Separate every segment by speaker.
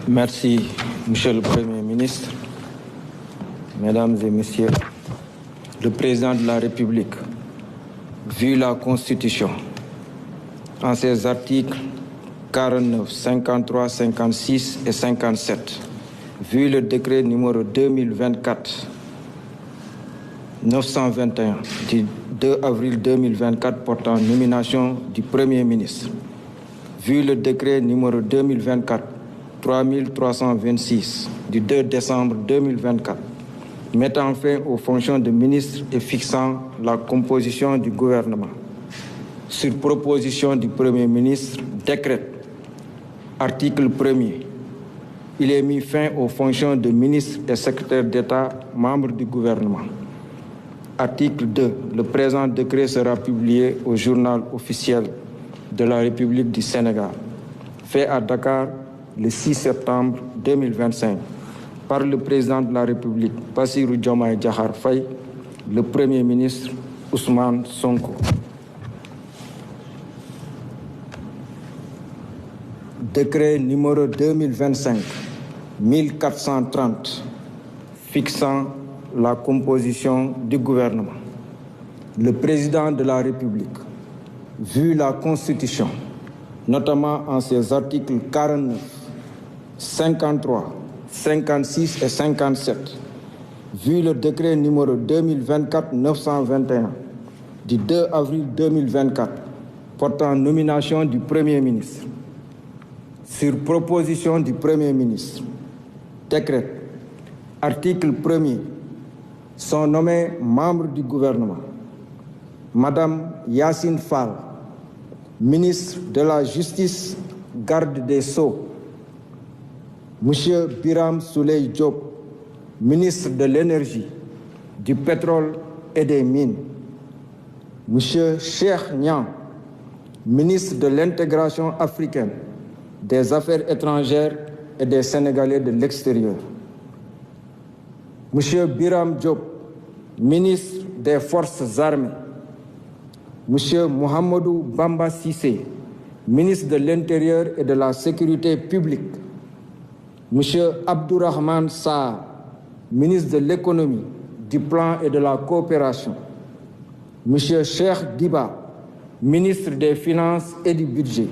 Speaker 1: Merci, Monsieur le Premier ministre. Mesdames et Messieurs, le Président de la République, vu la Constitution, en ses articles 49, 53, 56 et 57, vu le décret numéro 2024-921 du 2 avril 2024 portant nomination du Premier ministre, vu le décret numéro 2024-3326 du 2 décembre 2024, mettant fin aux fonctions de ministre et fixant la composition du gouvernement. Sur proposition du Premier ministre, décrète, article 1er, il est mis fin aux fonctions de ministre et secrétaire d'État, membres du gouvernement. Article 2, le présent décret sera publié au journal officiel de la République du Sénégal, fait à Dakar le 6 septembre 2025 par le président de la République, Bassirou Diomaye Diakhar Faye, le Premier ministre Ousmane Sonko. Décret numéro 2025-1430 fixant la composition du gouvernement. Le président de la République, vu la Constitution, notamment en ses articles 49, 53, 56 et 57, vu le décret numéro 2024-921 du 2 avril 2024 portant nomination du Premier ministre, sur proposition du Premier ministre, décret, article 1er, sont nommés membres du gouvernement. Madame Yacine Fall, ministre de la Justice, garde des Sceaux. Monsieur Biram Souleye Diop, ministre de l'Énergie, du Pétrole et des Mines. Monsieur Cheikh Niang, ministre de l'Intégration africaine, des Affaires étrangères et des Sénégalais de l'extérieur. Monsieur Biram Diop, ministre des Forces armées. Monsieur Mohamedou Bamba Sissé, ministre de l'Intérieur et de la Sécurité publique. Monsieur Abdourahmane Sarr, ministre de l'Économie, du Plan et de la Coopération. Monsieur Cheikh Diba, ministre des Finances et du Budget.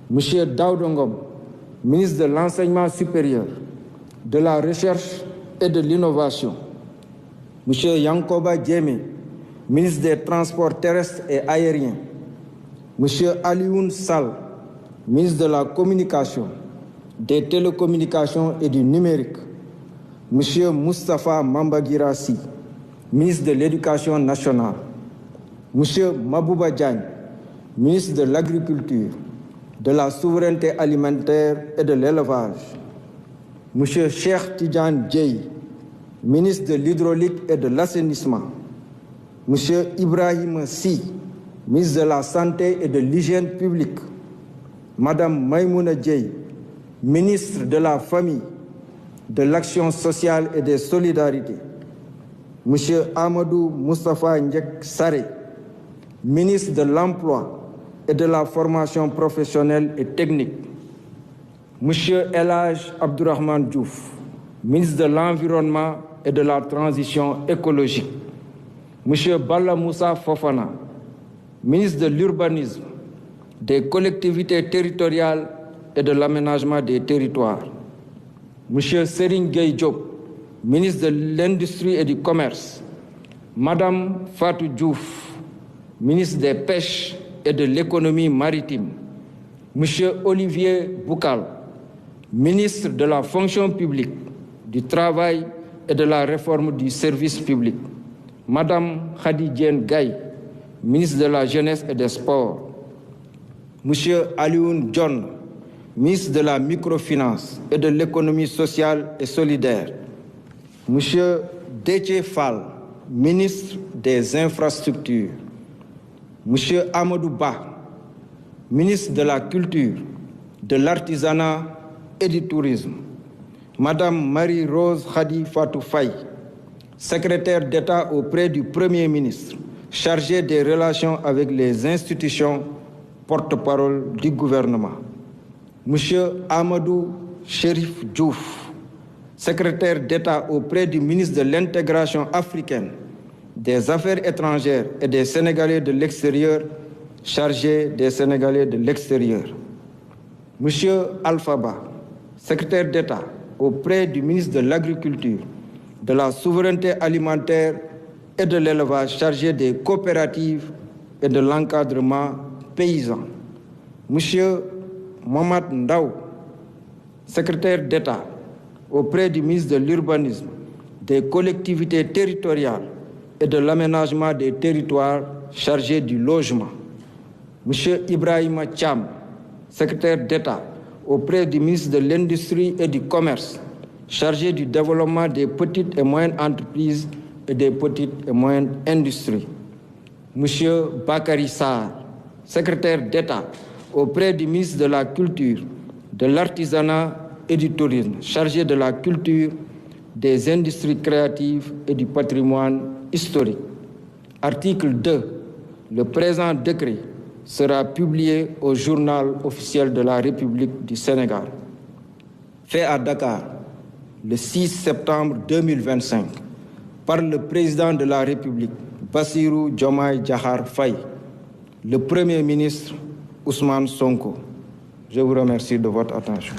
Speaker 1: Monsieur Daouda Ngom, ministre de l'Enseignement supérieur, de la Recherche et de l'Innovation. Monsieur Yankoba Diémé, ministre des Transports terrestres et aériens. Monsieur Alioune Sall, ministre de la Communication, des Télécommunications et du Numérique. Monsieur Moustapha Mambagirassi, ministre de l'Éducation nationale. Monsieur Mabouba Diagne, ministre de l'Agriculture, de la Souveraineté alimentaire et de l'Élevage. Monsieur Cheikh Tidiane Dièye, ministre de l'Hydraulique et de l'Assainissement. Monsieur Ibrahim Sy, ministre de la Santé et de l'Hygiène publique. Madame Maïmouna Dièye, ministre de la Famille, de l'Action sociale et des Solidarités. Monsieur Amadou Moustapha Ndiek Saré, ministre de l'Emploi et de la Formation professionnelle et technique. Monsieur El Hadj Abdourahmane Diouf, ministre de l'Environnement et de la Transition écologique. Monsieur Balla Moussa Fofana, ministre de l'Urbanisme, des collectivités territoriales et de l'aménagement des territoires. Monsieur Serigne Gueye Diop, ministre de l'Industrie et du Commerce. Madame Fatou Diouf, ministre des Pêches et de l'Économie maritime. Monsieur Olivier Boukal, ministre de la Fonction publique, du Travail et de la Réforme du service public. Madame Khady Diène Gaye, ministre de la Jeunesse et des Sports. Monsieur Alioune John, ministre de la Microfinance et de l'Économie sociale et solidaire. Monsieur Déthié Fall, ministre des Infrastructures. Monsieur Amadou Ba, ministre de la Culture, de l'Artisanat et du Tourisme. Madame Marie-Rose Khady Fatou Faye, secrétaire d'État auprès du Premier ministre, chargée des relations avec les institutions, porte-parole du gouvernement. Monsieur Amadou Chérif Diouf, secrétaire d'État auprès du ministre de l'Intégration africaine, des Affaires étrangères et des Sénégalais de l'extérieur, chargé des Sénégalais de l'extérieur. Monsieur Alpha Ba, secrétaire d'État auprès du ministre de l'Agriculture, de la Souveraineté alimentaire et de l'élevage, chargé des coopératives et de l'encadrement paysan. Monsieur Mohamed Ndaw, secrétaire d'État auprès du ministre de l'Urbanisme, des collectivités territoriales et de l'aménagement des territoires, chargé du logement. Monsieur Ibrahima Thiam, secrétaire d'État auprès du ministre de l'Industrie et du Commerce, chargé du développement des petites et moyennes entreprises et des petites et moyennes industries. Monsieur Bakary Sarr, secrétaire d'État auprès du ministre de la Culture, de l'Artisanat et du Tourisme, chargé de la culture, des industries créatives et du patrimoine historique. Article 2. Le présent décret sera publié au journal officiel de la République du Sénégal. Fait à Dakar, le 6 septembre 2025, par le président de la République, Bassirou Diomaye Diakhar Faye, le Premier ministre Ousmane Sonko. Je vous remercie de votre attention.